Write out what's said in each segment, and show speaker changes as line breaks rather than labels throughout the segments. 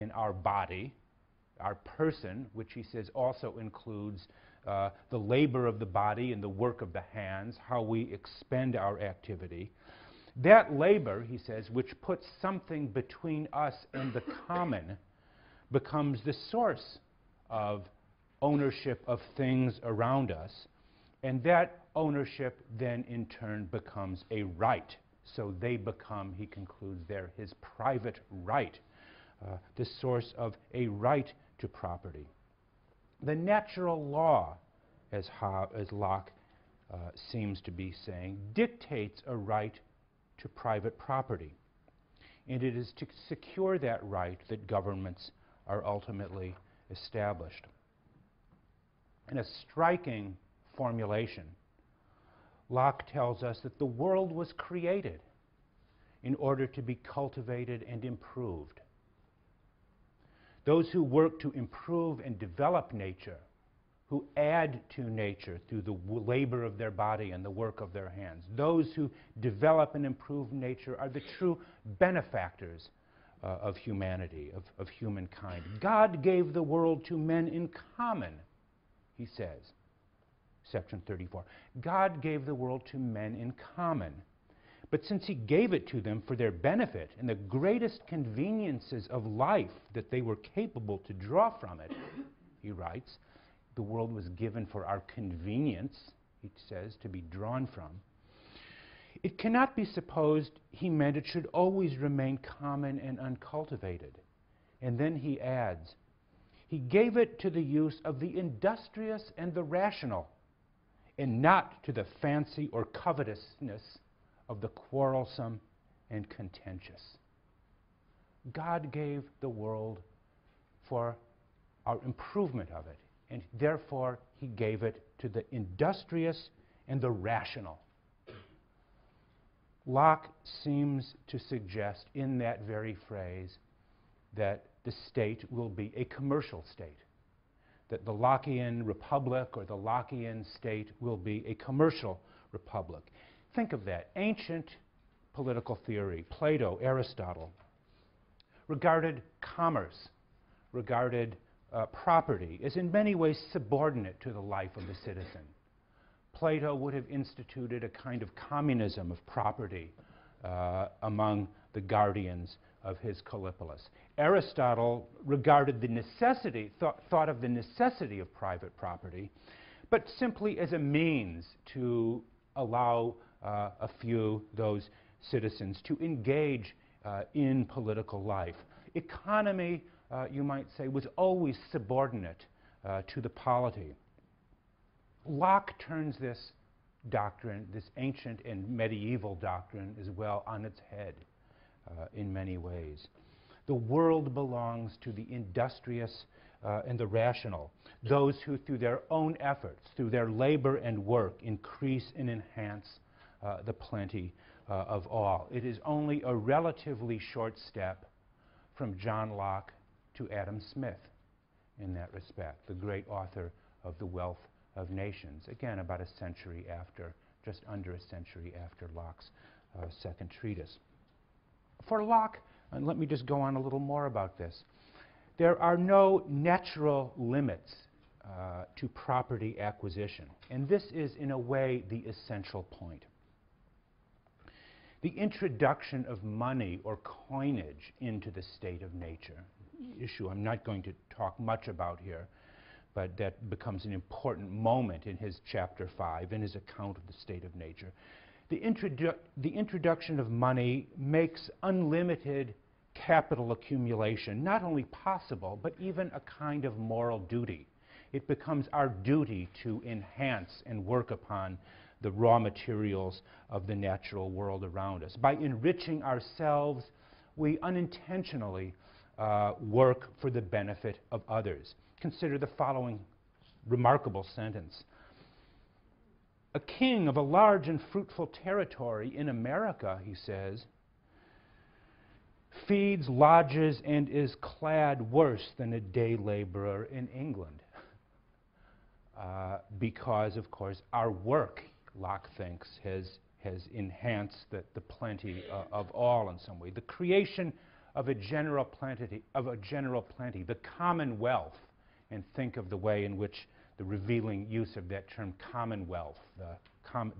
in our body, our person, which he says also includes the labor of the body and the work of the hands, how we expend our activity. That labor, he says, which puts something between us and the common, becomes the source of ownership of things around us, and that ownership then in turn becomes a right. So they become, he concludes there, his private right, the source of a right to property. The natural law, as Locke seems to be saying, dictates a right to private property. And it is to secure that right that governments are ultimately established. In a striking formulation, Locke tells us that the world was created in order to be cultivated and improved. Those who work to improve and develop nature, who add to nature through the labor of their body and the work of their hands, those who develop and improve nature are the true benefactors of humanity, of humankind. God gave the world to men in common, he says, section 34. God gave the world to men in common. But since he gave it to them for their benefit and the greatest conveniences of life that they were capable to draw from it, he writes, the world was given for our convenience, he says, to be drawn from. It cannot be supposed he meant it should always remain common and uncultivated. And then he adds, he gave it to the use of the industrious and the rational, and not to the fancy or covetousness of the quarrelsome and contentious. God gave the world for our improvement of it, and therefore he gave it to the industrious and the rational. Locke seems to suggest in that very phrase that the state will be a commercial state, that the Lockean republic or the Lockean state will be a commercial republic. Think of that. Ancient political theory, Plato, Aristotle, regarded commerce, regarded property as in many ways subordinate to the life of the citizen. Plato would have instituted a kind of communism of property among the guardians of his Callipolis. Aristotle regarded the necessity, thought of the necessity of private property, but simply as a means to allow a few, those citizens, to engage in political life. Economy, you might say, was always subordinate to the polity. Locke turns this doctrine, this ancient and medieval doctrine as well, on its head in many ways. The world belongs to the industrious and the rational, those who through their own efforts, through their labor and work, increase and enhance the plenty of all. It is only a relatively short step from John Locke to Adam Smith in that respect, the great author of The Wealth of Nations, again about a century after, just under a century after Locke's second treatise. For Locke, and let me just go on a little more about this, there are no natural limits to property acquisition, and this is in a way the essential point. The introduction of money or coinage into the state of nature, issue I'm not going to talk much about here, but that becomes an important moment in his chapter 5, in his account of the state of nature. The introduction of money makes unlimited capital accumulation not only possible, but even a kind of moral duty. It becomes our duty to enhance and work upon the raw materials of the natural world around us. By enriching ourselves, we unintentionally work for the benefit of others. Consider the following remarkable sentence. A king of a large and fruitful territory in America, he says, feeds, lodges, and is clad worse than a day laborer in England. Because, of course, our work, Locke thinks, has enhanced the plenty of all in some way. The creation of a general plenty, the commonwealth, and think of the way in which the revealing use of that term commonwealth,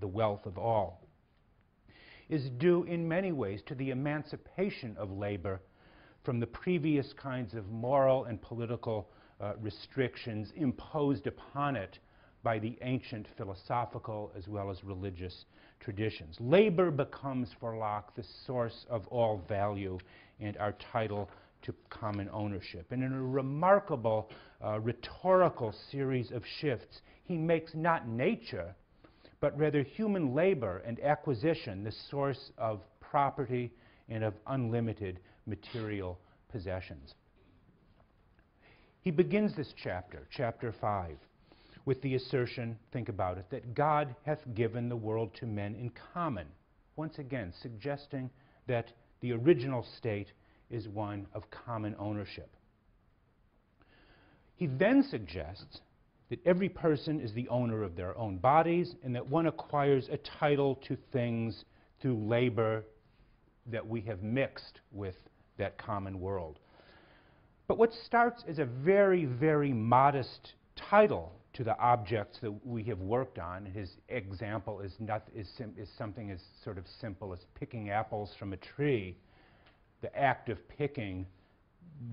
the wealth of all, is due in many ways to the emancipation of labor from the previous kinds of moral and political restrictions imposed upon it by the ancient philosophical as well as religious traditions. Labor becomes for Locke the source of all value and our title to common ownership. And in a remarkable rhetorical series of shifts, he makes not nature, but rather human labor and acquisition the source of property and of unlimited material possessions. He begins this chapter, chapter 5, with the assertion, think about it, that God hath given the world to men in common, once again suggesting that the original state is one of common ownership. He then suggests that every person is the owner of their own bodies and that one acquires a title to things through labor that we have mixed with that common world. But what starts as a very, very modest title to the objects that we have worked on, his example is something as sort of simple as picking apples from a tree. The act of picking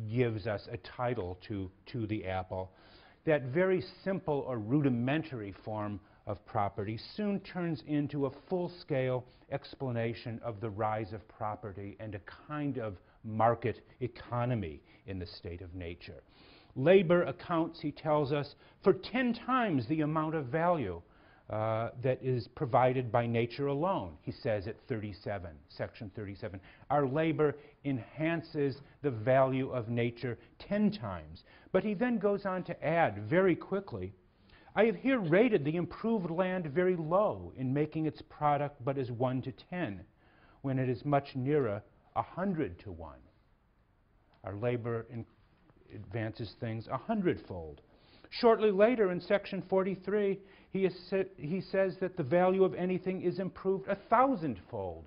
gives us a title to the apple. That very simple or rudimentary form of property soon turns into a full-scale explanation of the rise of property and a kind of market economy in the state of nature. Labor accounts, he tells us, for 10 times the amount of value that is provided by nature alone, he says at 37, section 37. Our labor enhances the value of nature 10 times. But he then goes on to add very quickly, I have here rated the improved land very low in making its product but as 1 to 10, when it is much nearer 100 to 1. Our labor advances things 100-fold. Shortly later, in section 43, he says that the value of anything is improved 1,000-fold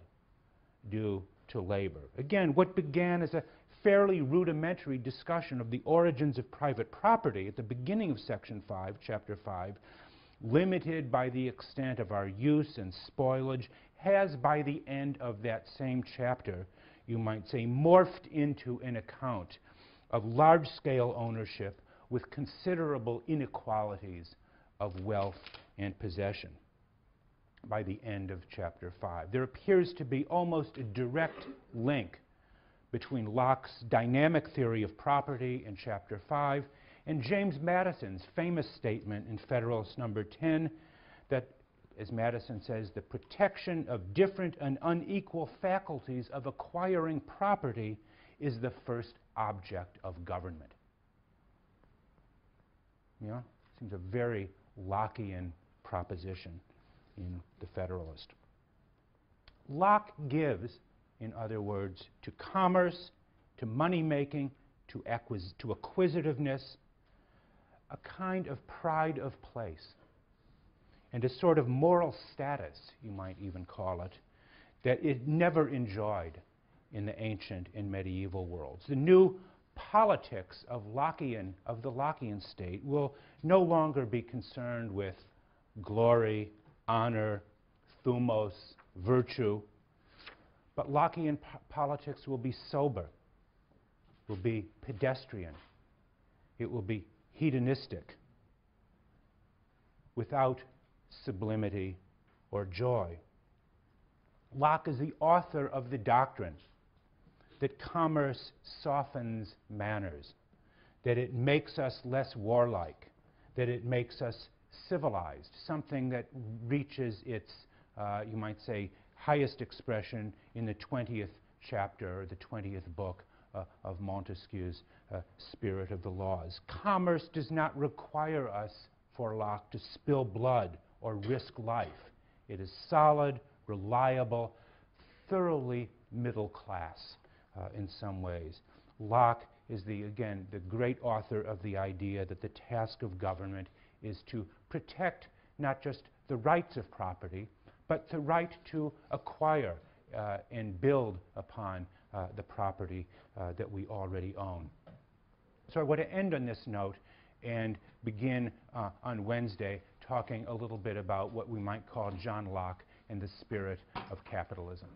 due to labor. Again, what began as a fairly rudimentary discussion of the origins of private property at the beginning of section 5, chapter 5, limited by the extent of our use and spoilage, has by the end of that same chapter, you might say, morphed into an account of large-scale ownership with considerable inequalities of wealth and possession by the end of chapter 5. There appears to be almost a direct link between Locke's dynamic theory of property in chapter 5 and James Madison's famous statement in Federalist Number 10 that, as Madison says, the protection of different and unequal faculties of acquiring property is the first object of government. Yeah, seems a very Lockean proposition in the Federalist. Locke gives, in other words, to commerce, to money-making, to acquisitiveness, a kind of pride of place and a sort of moral status, you might even call it, that it never enjoyed in the ancient and medieval worlds. The new politics of the Lockean state will no longer be concerned with glory, honor, thumos, virtue, but Lockean politics will be sober, will be pedestrian, it will be hedonistic, without sublimity or joy. Locke is the author of the doctrine that commerce softens manners, that it makes us less warlike, that it makes us civilized, something that reaches its, you might say, highest expression in the 20th chapter, or the 20th book of Montesquieu's Spirit of the Laws. Commerce does not require us, for Locke, to spill blood or risk life. It is solid, reliable, thoroughly middle class in some ways. Locke is, again, the great author of the idea that the task of government is to protect not just the rights of property, but the right to acquire and build upon the property that we already own. So I want to end on this note and begin on Wednesday talking a little bit about what we might call John Locke and the spirit of capitalism.